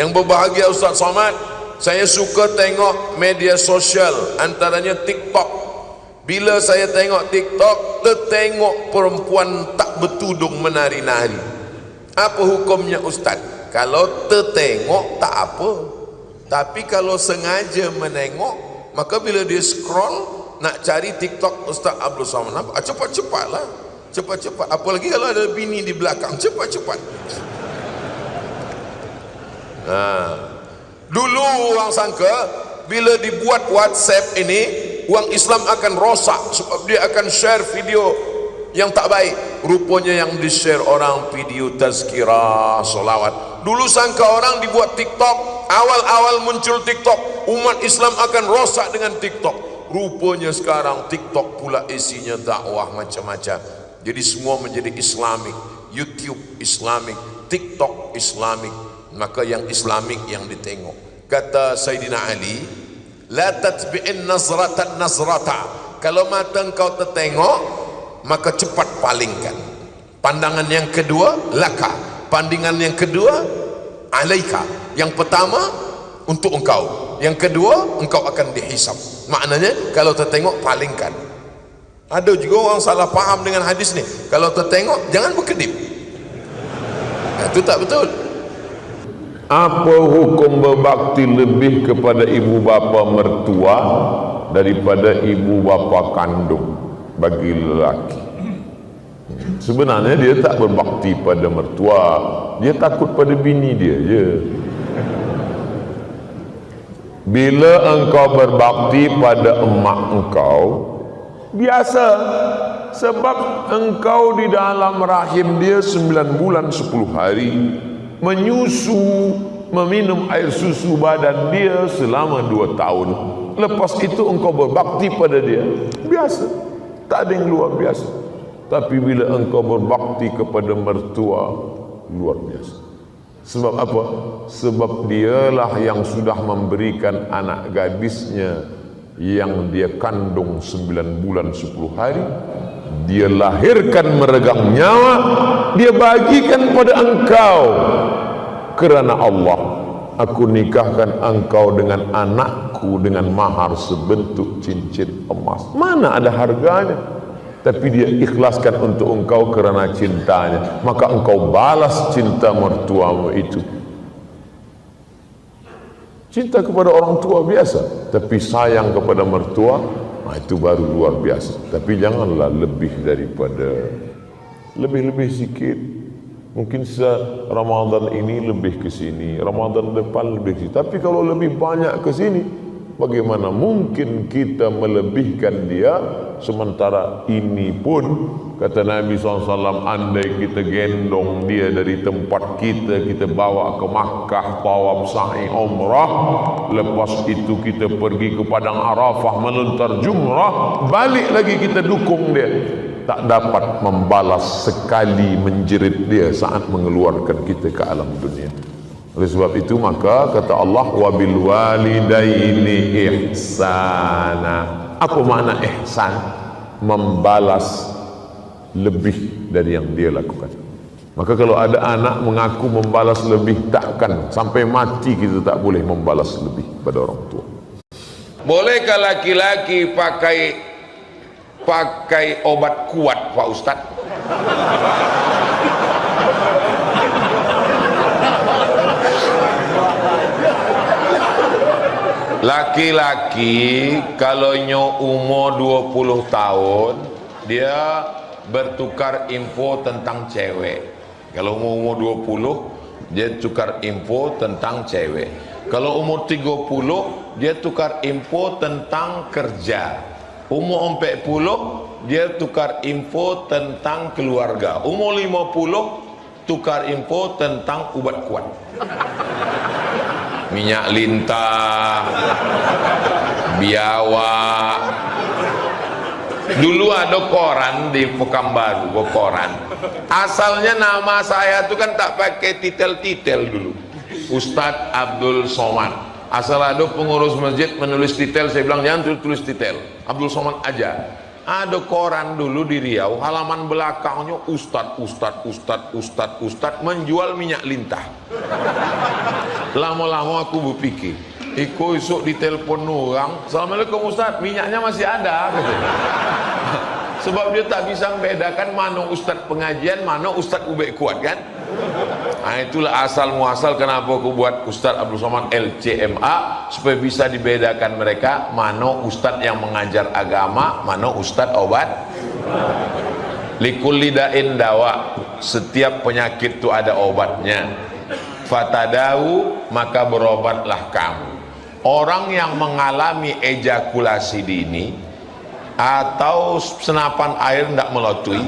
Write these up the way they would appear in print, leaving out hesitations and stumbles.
Yang berbahagia Ustaz Somad, saya suka tengok media sosial, antaranya TikTok. Bila saya tengok TikTok, tertengok perempuan tak bertudung menari-nari. Apa hukumnya Ustaz? Kalau tertengok tak apa, tapi kalau sengaja menengok, maka bila dia scroll nak cari TikTok Ustaz Abdul Somad, cepat-cepatlah, cepat-cepat. Apalagi kalau ada bini di belakang, cepat-cepat. Dulu orang sangka bila dibuat WhatsApp ini, orang Islam akan rosak sebab dia akan share video yang tak baik. Rupanya yang di-share orang video tazkirah, solawat. Dulu sangka orang dibuat TikTok, awal-awal muncul TikTok, umat Islam akan rosak dengan TikTok. Rupanya sekarang TikTok pula isinya dakwah macam-macam. Jadi semua menjadi Islamik. YouTube Islamik, TikTok Islamik. Maka yang Islamik yang ditengok. Kata Sayyidina Ali, la tatbi'in nazratan nazrata. Kalau mata engkau tertengok, maka cepat palingkan. Pandangan yang kedua, laka. Pandangan yang kedua, alaika. Yang pertama untuk engkau, yang kedua engkau akan dihisab. Maknanya kalau tertengok palingkan. Ada juga orang salah faham dengan hadis ni, kalau tertengok jangan berkedip. Itu tak betul. Apa hukum berbakti lebih kepada ibu bapa mertua daripada ibu bapa kandung bagi lelaki? Sebenarnya dia tak berbakti pada mertua, dia takut pada bini dia je. Bila engkau berbakti pada emak engkau, biasa, sebab engkau di dalam rahim dia 9 bulan 10 hari, menyusu, meminum air susu badan dia selama 2 tahun. Lepas itu engkau berbakti pada dia, biasa, tak ada yang luar biasa. Tapi bila engkau berbakti kepada mertua, luar biasa. Sebab apa? Sebab dialah yang sudah memberikan anak gadisnya yang dia kandung 9 bulan 10 hari, dia lahirkan meregang nyawa, dia bagikan pada engkau. Kerana Allah, aku nikahkan engkau dengan anakku dengan mahar sebentuk cincin emas. Mana ada harganya, tapi dia ikhlaskan untuk engkau kerana cintanya. Maka engkau balas cinta mertuamu itu. Cinta kepada orang tua biasa, tapi sayang kepada mertua, itu baru luar biasa. Tapi janganlah lebih daripada, lebih-lebih sikit. Mungkin Ramadan ini lebih ke sini, Ramadan depan lebih ke sini. Tapi kalau lebih banyak ke sini, bagaimana mungkin kita melebihkan dia? Sementara ini pun kata Nabi SAW, andai kita gendong dia dari tempat kita bawa ke Makkah, tawaf sa'i umrah, lepas itu kita pergi ke Padang Arafah melontar jumrah, balik lagi kita dukung dia, tak dapat membalas sekali menjerit dia saat mengeluarkan kita ke alam dunia. Oleh sebab itu maka kata Allah, wabil walidaini ihsana. Apa makna ihsan? Membalas lebih dari yang dia lakukan. Maka kalau ada anak mengaku membalas lebih, takkan sampai mati kita tak boleh membalas lebih pada orang tua. Bolehkah laki-laki pakai obat kuat, Pak Ustaz? Laki-laki kalau umur 20 tahun, dia bertukar info tentang cewek. Kalau umur 20, dia tukar info tentang cewek. Kalau umur 30, dia tukar info tentang kerja. Umur 40, dia tukar info tentang keluarga. Umur 50, tukar info tentang ubat kuat. Minyak lintah, biawak. Dulu ada koran di Pekanbaru, koran. Asalnya nama saya itu kan tak pakai titel-titel dulu. Ustadz Abdul Somad. Asal ada pengurus masjid menulis titel, saya bilang jangan tulis titel, Abdul Somad aja. Ada koran dulu di Riau, halaman belakangnya Ustadz menjual minyak lintah. Lama-lama aku berpikir, Iko esok ditelepon orang, Assalamualaikum Ustaz, minyaknya masih ada gitu. Sebab dia tak bisa membedakan mana ustaz pengajian, mana ustaz ubek kuat kan. Nah, itulah asal muasal kenapa aku buat Ustaz Abdul Somad LCMA, supaya bisa dibedakan mereka mana ustaz yang mengajar agama, mana ustaz obat. Likulli da'in dawa, setiap penyakit itu ada obatnya. Fatadau, maka berobatlah kamu. Orang yang mengalami ejakulasi dini atau senapan air tidak melatui,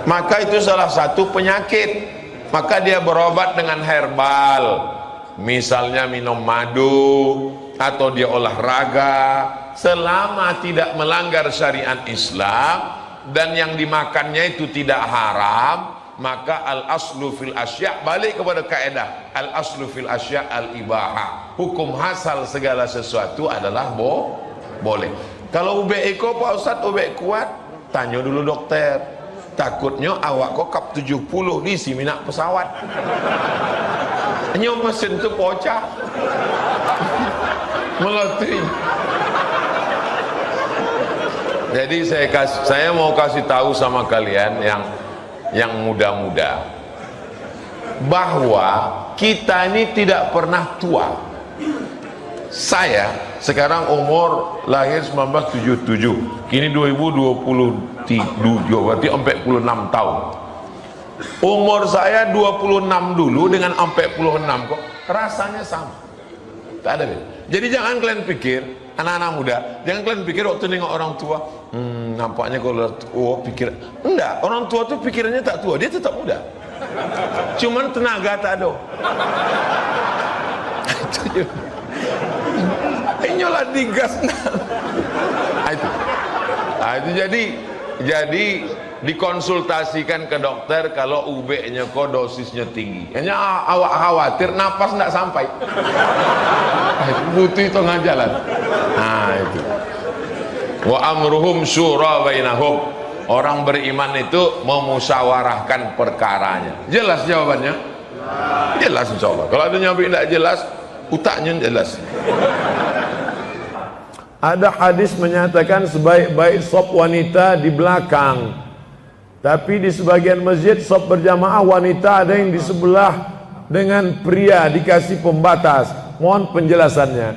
maka itu salah satu penyakit. Maka dia berobat dengan herbal, misalnya minum madu atau dia olahraga, selama tidak melanggar syariat Islam dan yang dimakannya itu tidak haram, maka al aslu fil asya', balik kepada kaidah al aslu fil asya' al ibaha, hukum asal segala sesuatu adalah boleh. Kalau ubek iko Pak Ustaz ubek kuat, tanya dulu dokter, takutnya awak kok kap 70 di si minak pesawat, nyo mesin tu pocah melatih. Jadi saya mau kasih tahu sama kalian yang muda-muda bahwa kita ini tidak pernah tua. Saya sekarang umur lahir 1977, kini 2023, berarti 46 tahun. Umur saya 26 dulu dengan 46 kok rasanya sama, tak ada beda. Jadi jangan kalian pikir, anak-anak muda, jangan kalian pikir waktu nengok orang tua, nampaknya kalau pikir, enggak, orang tua tuh pikirannya tak tua, dia tetap muda, cuman tenaga tak ada. Inyolah digas. Itu jadi dikonsultasikan ke dokter kalau UB-nya kok dosisnya tinggi. Hanya awak khawatir napas enggak sampai. Butuh tengah jalan. Nah itu. Wa amruhum syura bainahum. Orang beriman itu memusyawarahkan perkaranya. Jelas jawabannya? Jelas insyaallah. Kalau ada nyabi tidak jelas, utaknya jelas. Ada hadis menyatakan sebaik-baik sop wanita di belakang, tapi di sebagian masjid sop berjamaah wanita ada yang di sebelah dengan pria, dikasih pembatas. Mohon penjelasannya,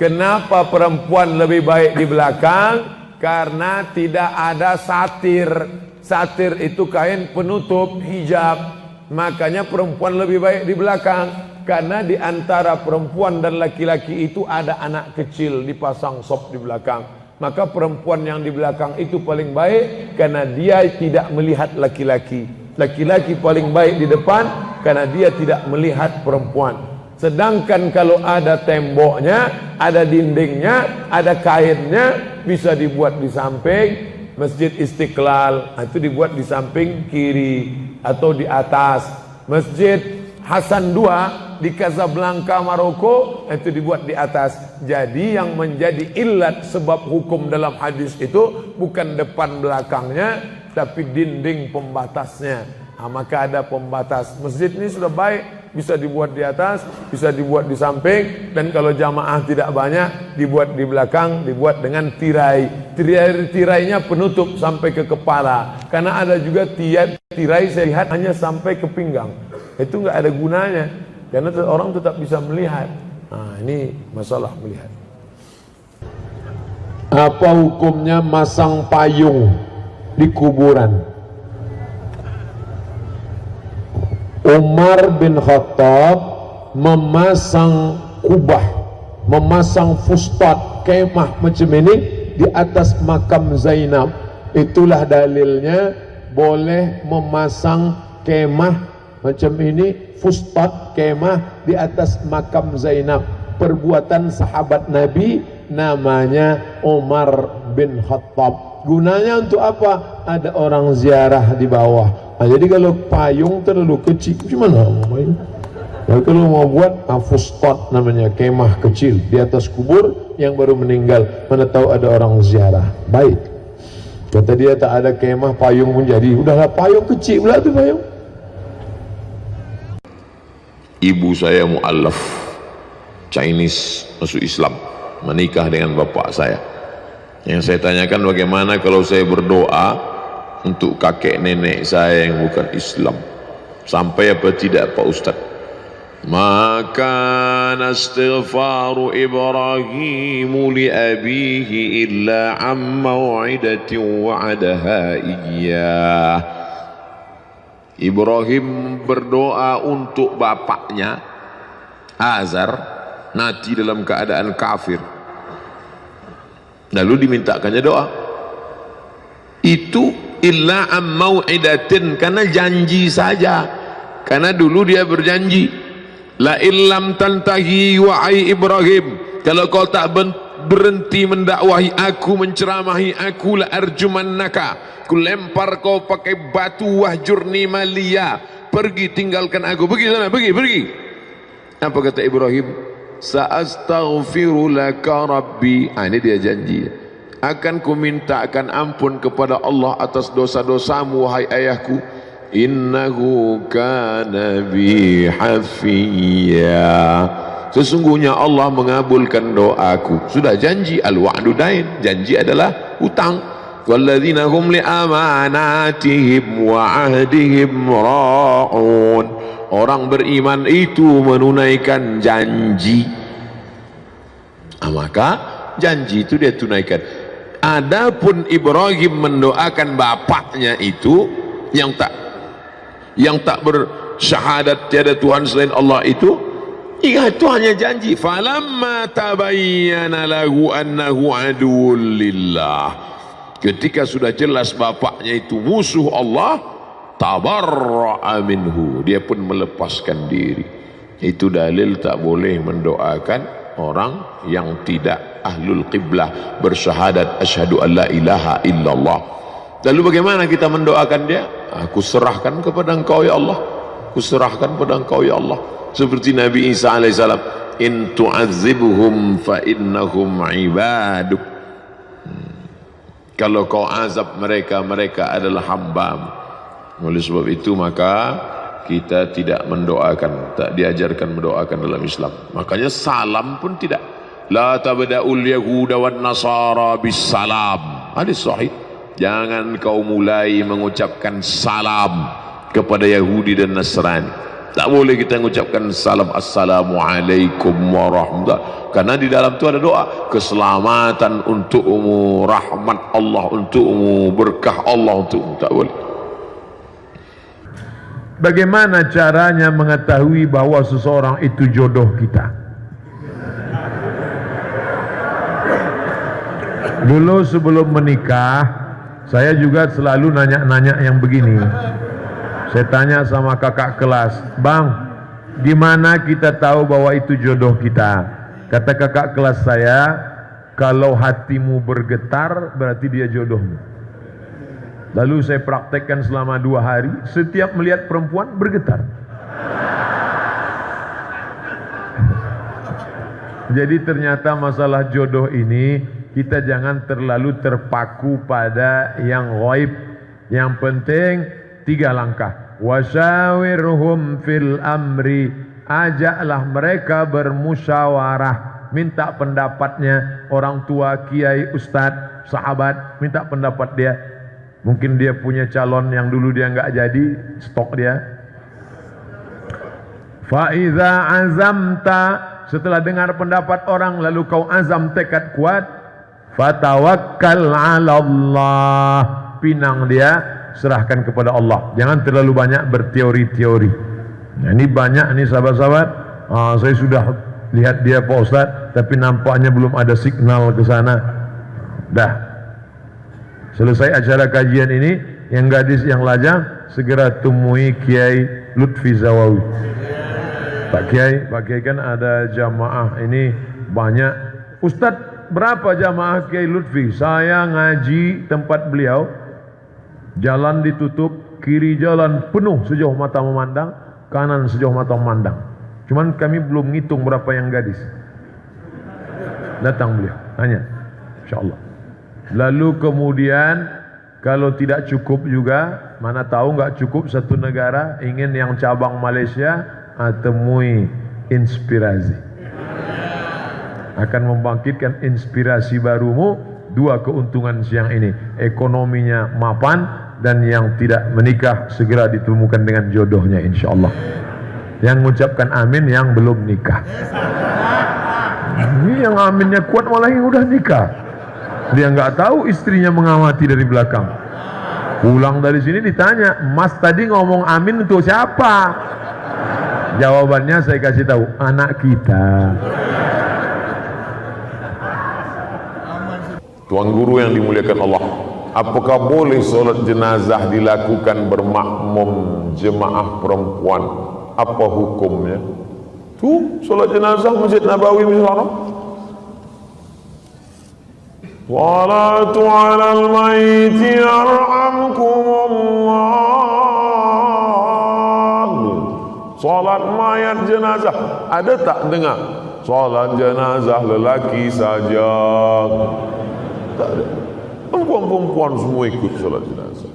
kenapa perempuan lebih baik di belakang? Karena tidak ada satir. Satir itu kain penutup hijab, makanya perempuan lebih baik di belakang. Karena di antara perempuan dan laki-laki itu ada anak kecil dipasang sop di belakang. Maka perempuan yang di belakang itu paling baik karena dia tidak melihat laki-laki. Laki-laki paling baik di depan karena dia tidak melihat perempuan. Sedangkan kalau ada temboknya, ada dindingnya, ada kainnya, bisa dibuat di samping Masjid Istiqlal, itu dibuat di samping kiri atau di atas. Masjid Hasan II di Casablanca, Maroko, itu dibuat di atas. Jadi yang menjadi illat sebab hukum dalam hadis itu bukan depan belakangnya, tapi dinding pembatasnya. Nah, maka ada pembatas. Masjid ini sudah baik, bisa dibuat di atas, bisa dibuat di samping, dan kalau jamaah tidak banyak, dibuat di belakang, dibuat dengan tirai. Tirainya penutup sampai ke kepala. Karena ada juga tirai saya lihat hanya sampai ke pinggang. Itu enggak ada gunanya, karena orang tetap bisa melihat. Nah, ini masalah melihat. Apa hukumnya masang payung di kuburan? Umar bin Khattab memasang kubah, memasang fustat, kemah macam ini di atas makam Zainab. Itulah dalilnya boleh memasang kemah macam ini, fustat, kemah di atas makam Zainab. Perbuatan sahabat Nabi, namanya Umar bin Khattab. Gunanya untuk apa? Ada orang ziarah di bawah. Nah, jadi kalau payung terlalu kecil, gimana? Nah, kalau mau buat fustat, namanya kemah kecil di atas kubur yang baru meninggal, mana tahu ada orang ziarah. Baik. Kata dia tak ada kemah, payung pun jadi. Udahlah payung kecil pula tu payung. ibu saya mu'allaf Chinese masuk Islam, menikah dengan bapak saya. Yang saya tanyakan, bagaimana kalau saya berdoa untuk kakek nenek saya yang bukan Islam, sampai apa tidak Pak Ustaz? Maka nastighfaru Ibrahim li abihi illa am maw'idatin wa'adaha iyyah. Ibrahim berdoa untuk bapaknya Azar mati dalam keadaan kafir, lalu dimintakannya doa itu illa am mau'idatin, karena janji saja, karena dulu dia berjanji, la illam tantahi wahai Ibrahim, kalau kau tak berhenti mendakwahi aku, menceramahi aku, la arjumannaka, ku lempar kau pakai batu, wahjurni maliya, pergi tinggalkan aku, pergi sana, pergi. Apa kata Ibrahim? Sa'astaghfiru laka rabbi. Ini dia janji, akan ku mintakan ampun kepada Allah atas dosa-dosamu wahai ayahku, innahu kana bi hafiyya, sesungguhnya Allah mengabulkan doaku. Sudah janji, al-wa'du dain, janji adalah hutang. Walladzina hum li amanatihim wa ahdihim ra'un, orang beriman itu menunaikan janji. Maka janji itu dia tunaikan. Adapun Ibrahim mendoakan bapaknya itu yang tak bersyahadat tiada Tuhan selain Allah itu hanya janji. Falamma tabayyana lahu annahu aduwwun lillah, ketika sudah jelas bapaknya itu musuh Allah, tabarra'a minhu, dia pun melepaskan diri. Itu dalil tak boleh mendoakan orang yang tidak ahlul qiblah, bersyahadat asyhadu an la ilaha illallah. Lalu bagaimana kita mendoakan dia? Aku serahkan kepada engkau ya Allah, aku serahkan kepada engkau ya Allah. Seperti Nabi Isa alaihissalam, in tu'adzibuhum fa innahum ibaduk, kalau kau azab mereka, mereka adalah hambamu. Oleh sebab itu maka kita tidak mendoakan, tak diajarkan mendoakan dalam Islam. Makanya salam pun tidak. La tabda'ul yahuda wan nasara bis salam. Hadis sahih. Jangan kau mulai mengucapkan salam kepada Yahudi dan Nasrani. Tak boleh kita mengucapkan salam, assalamualaikum warahmatullahi, karena di dalam itu ada doa keselamatan untukmu, rahmat Allah untukmu, berkah Allah untukmu. Tak boleh. Bagaimana caranya mengetahui bahwa seseorang itu jodoh kita? Dulu sebelum menikah, saya juga selalu nanya-nanya yang begini. Saya tanya sama kakak kelas, bang, gimana kita tahu bahwa itu jodoh kita? Kata kakak kelas saya, kalau hatimu bergetar berarti dia jodohmu. Lalu saya praktekkan selama 2 hari, setiap melihat perempuan bergetar. Jadi ternyata masalah jodoh ini, kita jangan terlalu terpaku pada yang ghaib. Yang penting 3 langkah. Wasyawirhum fil amri, ajaklah mereka bermusyawarah, minta pendapatnya orang tua, kiai, ustadz, sahabat, minta pendapat dia. Mungkin dia punya calon yang dulu dia nggak jadi, stok dia. Fa iza azamta, setelah dengar pendapat orang lalu kau azam, tekad kuat, fatawakkal 'ala Allah, pinang dia, serahkan kepada Allah. Jangan terlalu banyak berteori-teori. Nah, ini banyak nih sahabat-sahabat, saya sudah lihat dia Pak Ustaz, tapi nampaknya belum ada signal ke sana. Dah selesai acara kajian ini, yang gadis yang lajang segera temui Kiai Lutfi Zawawi. Pak Kiai kan ada jamaah ini banyak. Ustadz, berapa jamaah Kiai Lutfi? Saya ngaji tempat beliau, jalan ditutup, kiri jalan penuh sejauh mata memandang, kanan sejauh mata memandang. Cuman kami belum ngitung berapa yang gadis. Datang beliau, tanya, insyaallah. Lalu kemudian kalau tidak cukup juga, mana tahu nggak cukup satu negara ingin yang cabang Malaysia, temui inspirasi. Akan membangkitkan inspirasi barumu. Dua keuntungan siang ini, ekonominya mapan dan yang tidak menikah segera ditemukan dengan jodohnya insyaallah. Yang mengucapkan amin yang belum nikah. Ini yang aminnya kuat malah yang udah nikah. Dia nggak tahu istrinya mengamati dari belakang. Pulang dari sini ditanya, Mas tadi ngomong amin untuk siapa? Jawabannya saya kasih tahu, anak kita. Tuan Guru yang dimuliakan Allah, apakah boleh solat jenazah dilakukan bermakmum jemaah perempuan? Apa hukumnya? Tu solat jenazah Masjid Nabawi misalnya. Salatu 'alal mayyit yarhamkumullah. Salat mayat jenazah. Ada tak dengar? Salat jenazah lelaki saja. Tak ada. Perempuan-perempuan semua ikut solat jenazah.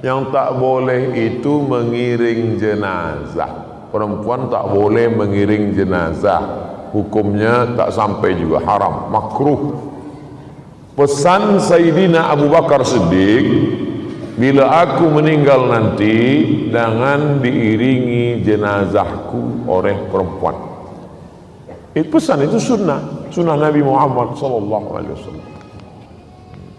Yang tak boleh itu mengiring jenazah. Perempuan tak boleh mengiring jenazah. Hukumnya tak sampai juga, haram, makruh. Pesan Sayyidina Abu Bakar Siddiq, bila aku meninggal nanti jangan diiringi jenazahku oleh perempuan. Itu pesan, itu sunnah Nabi Muhammad SAW.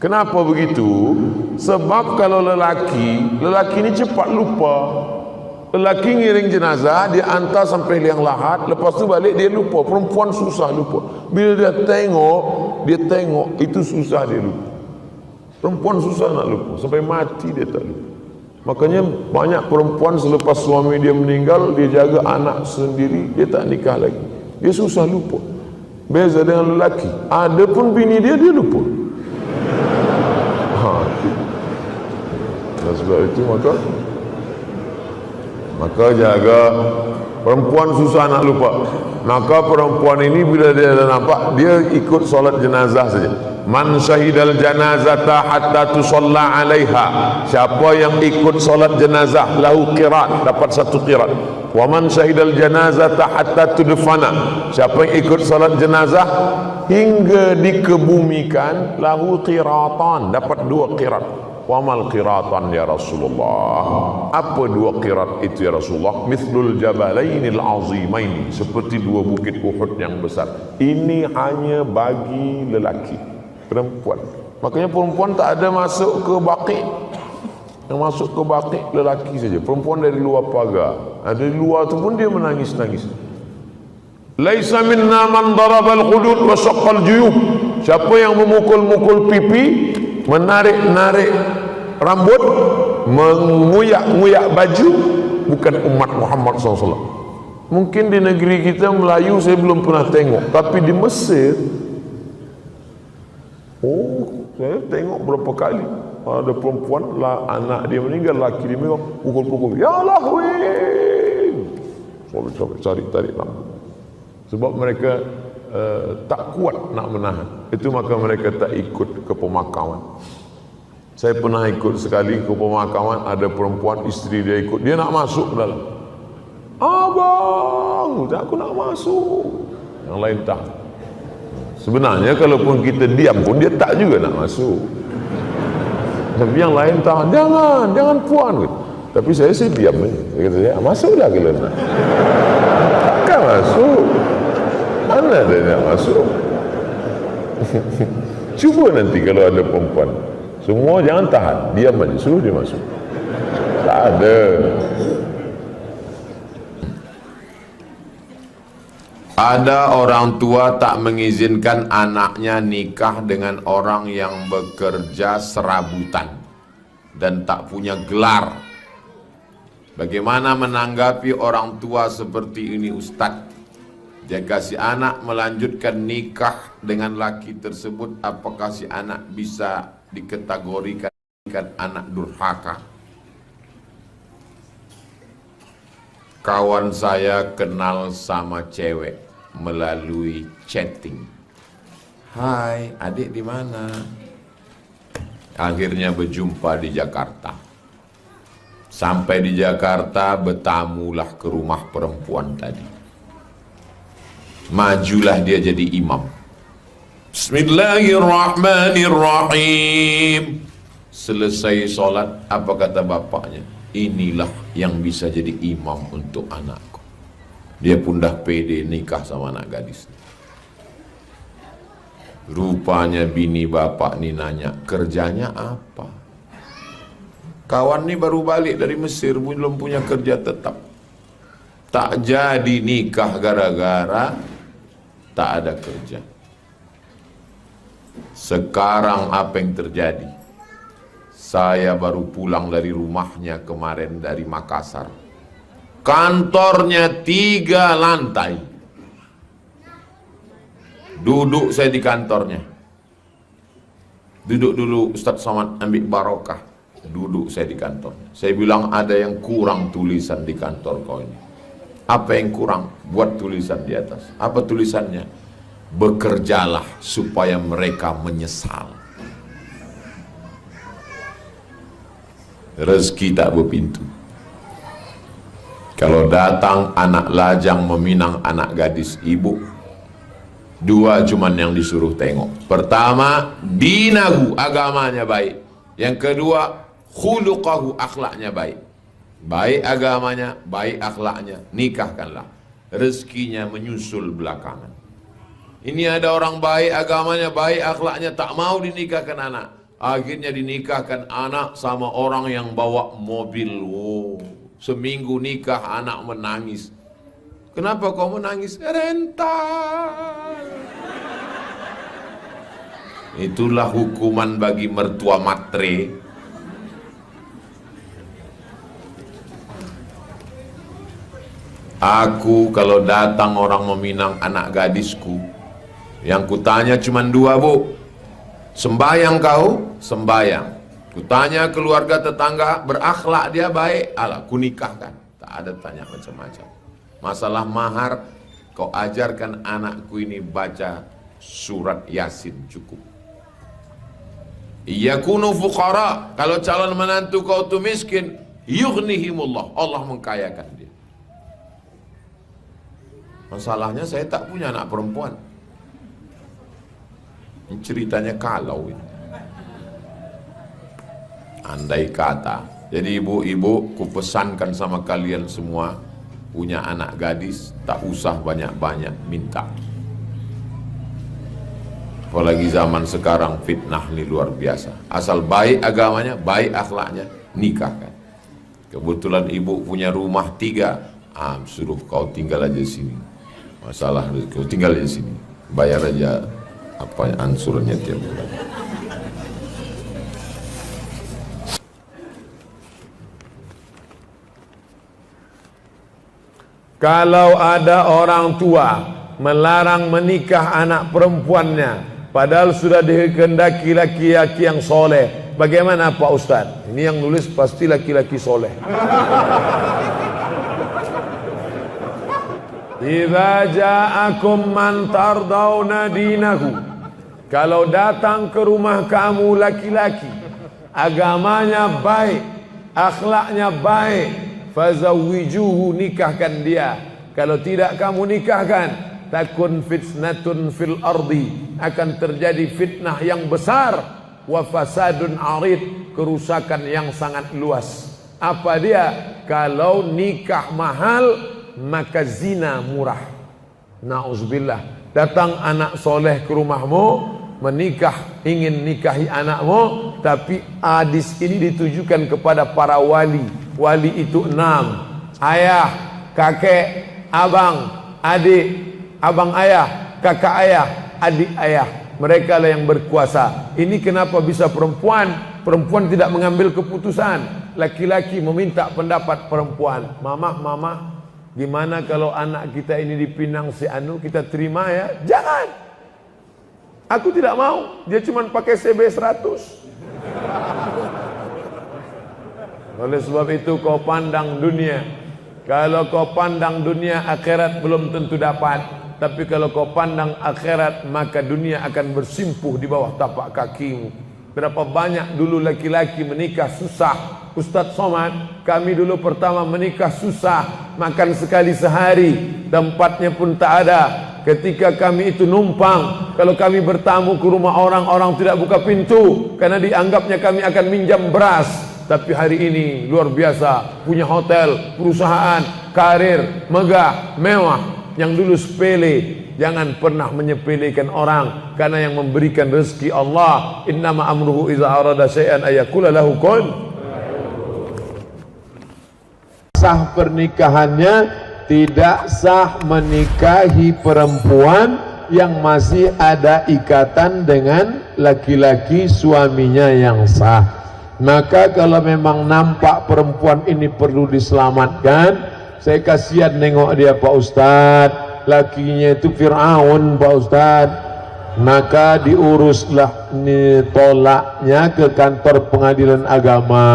Kenapa begitu? Sebab kalau lelaki ini cepat lupa. Lelaki ngiring jenazah, dia hantar sampai liang lahat, lepas tu balik dia lupa. Perempuan susah lupa. Bila dia tengok itu susah dia lupa. Perempuan susah nak lupa, sampai mati dia tak lupa. Makanya banyak perempuan selepas suami dia meninggal, dia jaga anak sendiri, dia tak nikah lagi. Dia susah lupa. Beza dengan lelaki, ada pun bini dia lupa. Dan sebab itu maka jaga. Perempuan susah nak lupa. Maka perempuan ini bila dia dah nampak, dia ikut solat jenazah saja. Man syahidal janazata hatta tusalla alaiha. Siapa yang ikut solat jenazah lahu qirat, dapat satu qirat. Wa man syahidal janazata hatta tudfana. Siapa yang ikut solat jenazah hingga dikebumikan lahu qiratan, dapat dua qirat. Wa mal qiratan ya Rasulullah. Apa dua qirat itu ya Rasulullah? Mithlul jabalainil azimain, seperti dua bukit Uhud yang besar. Ini hanya bagi lelaki. Perempuan, makanya perempuan tak ada masuk ke baqi. Yang masuk ke baqi lelaki saja. Perempuan dari luar pagar. Dari luar tu pun dia menangis-nangis. Laisa minna man darabal khudud wa shaqqal juyub. Siapa yang memukul-mukul pipi, menarik-narik rambut, menguyak-nguyak baju, bukan umat Muhammad SAW. Mungkin di negeri kita Melayu saya belum pernah tengok, tapi di Mesir, saya tengok berapa kali ada perempuan lah, anak dia meninggal, laki dia meninggal, pukul-pukul, ya Allah weh, sampai tarik rambut. Sebab mereka tak kuat nak menahan. Itu maka mereka tak ikut ke pemakaman. Saya pernah ikut sekali ke pemakaman, ada perempuan, isteri dia ikut, dia nak masuk ke dalam. Abang, aku nak masuk. Yang lain tak. Sebenarnya kalaupun kita diam pun dia tak juga nak masuk. Tapi yang lain tak, jangan puan. Tapi saya diam aja. Dia kata saya, masuklah kalau nak. Takkan masuk. Mana ada nak masuk? Cuba nanti kalau ada perempuan, semua jangan tahan, diam aja, suruh dia masuk. Tak ada. Ada orang tua tak mengizinkan anaknya nikah dengan orang yang bekerja serabutan dan tak punya gelar. Bagaimana menanggapi orang tua seperti ini, Ustadz? Jika si anak melanjutkan nikah dengan laki tersebut, apakah si anak bisa dikategorikan anak durhaka? Kawan saya kenal sama cewek melalui chatting. Hai, adik di mana? Akhirnya berjumpa di Jakarta. Sampai di Jakarta, bertamulah ke rumah perempuan tadi. Majulah dia jadi imam. Bismillahirrahmanirrahim. Selesai sholat, apa kata bapaknya? Inilah yang bisa jadi imam untuk anakku. Dia pun dah pede nikah sama anak gadis. Rupanya bini bapak ni nanya, kerjanya apa? Kawan ni baru balik dari Mesir, belum punya kerja tetap. Tak jadi nikah gara-gara tak ada kerja. Sekarang apa yang terjadi? Saya baru pulang dari rumahnya kemarin dari Makassar. Kantornya 3 lantai. Duduk saya di kantornya. Duduk dulu Ustaz Somad, ambil barokah. Duduk saya di kantor. Saya bilang ada yang kurang tulisan di kantor kau ini. Apa yang kurang? Buat tulisan di atas. Apa tulisannya? Bekerjalah supaya mereka menyesal. Rezeki tak berpintu. Kalau datang anak lajang meminang anak gadis ibu, 2 cuman yang disuruh tengok. Pertama, dinahu, agamanya baik. Yang kedua, khuluqahu, akhlaknya baik. Baik agamanya, baik akhlaknya, nikahkanlah. Rezekinya menyusul belakangan. Ini ada orang baik agamanya, baik akhlaknya, tak mau dinikahkan anak. Akhirnya dinikahkan anak sama orang yang bawa mobil. Seminggu nikah anak menangis. Kenapa kau menangis? Rental. Itulah hukuman bagi mertua matre. Aku kalau datang orang meminang anak gadisku, yang kutanya cuma 2, Bu. Sembayang kau? Sembayang. Kutanya keluarga tetangga, berakhlak dia baik? Alah, ku nikahkan. Tak ada tanya macam-macam. Masalah mahar, kau ajarkan anakku ini baca surat Yasin cukup. Iyakunu fuqara, kalau calon menantu kau tu miskin, yughnihimullah, Allah mengkayakan dia. Masalahnya saya tak punya anak perempuan. Ini ceritanya kalau ini. Andai kata. Jadi ibu-ibu, kupesankan sama kalian semua, punya anak gadis, tak usah banyak-banyak minta. Apalagi zaman sekarang fitnah ini luar biasa. Asal baik agamanya, baik akhlaknya, nikahkan. Kebetulan ibu punya rumah 3, suruh kau tinggal aja sini. Masalah kau tinggal aja sini, bayar aja apa ansurnya tiap bulan. Kalau ada orang tua melarang menikah anak perempuannya, padahal sudah dikehendaki laki-laki yang soleh, bagaimana Pak Ustaz? Ini yang nulis pasti laki-laki soleh. Idza ja'akum man tardawna dinahu, kalau datang ke rumah kamu laki-laki, agamanya baik, akhlaknya baik, fazawwijuhu, nikahkan dia. Kalau tidak kamu nikahkan, takun fitnatun fil ardi, akan terjadi fitnah yang besar, wa fasadun arid, kerusakan yang sangat luas. Apa dia? Kalau nikah mahal, maka zina murah. Nauzubillah. Datang anak soleh ke rumahmu, menikah, ingin nikahi anakmu, tapi hadis ini ditujukan kepada para wali. Wali itu 6: ayah, kakek, abang, adik, abang ayah, kakak ayah, adik ayah. Mereka lah yang berkuasa. Ini kenapa bisa perempuan? Perempuan tidak mengambil keputusan. Laki-laki meminta pendapat perempuan. Mama, gimana kalau anak kita ini dipinang si Anu, kita terima ya? Jangan. Aku tidak mau. Dia cuma pakai CB 100. Oleh sebab itu kau pandang dunia. Kalau kau pandang dunia, akhirat belum tentu dapat. Tapi kalau kau pandang akhirat, maka dunia akan bersimpuh di bawah tapak kakimu. Berapa banyak dulu laki-laki menikah susah. Ustadz Somad, kami dulu pertama menikah susah, makan sekali sehari, tempatnya pun tak ada. Ketika kami itu numpang, kalau kami bertamu ke rumah orang, orang tidak buka pintu karena dianggapnya kami akan minjam beras. Tapi hari ini luar biasa, punya hotel, perusahaan, karir, megah, mewah. Yang dulu sepele, jangan pernah menyepelekan orang, karena yang memberikan rezeki Allah. Innama amruhu iza arada syai'an ayakula lahu kun. Sah pernikahannya, tidak sah menikahi perempuan yang masih ada ikatan dengan laki-laki suaminya yang sah. Maka kalau memang nampak perempuan ini perlu diselamatkan, saya kasihan nengok dia Pak Ustadz, lakinya itu Fir'aun Pak Ustadz, maka diuruslah tolaknya ke kantor pengadilan agama.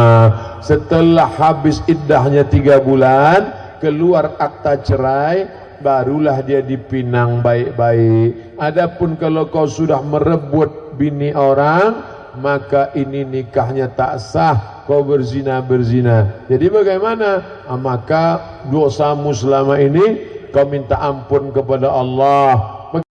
Setelah habis iddahnya 3 bulan, keluar akta cerai, barulah dia dipinang baik-baik. Adapun kalau kau sudah merebut bini orang, maka ini nikahnya tak sah, kau berzina. Jadi bagaimana? Maka dosamu selama ini kau minta ampun kepada Allah.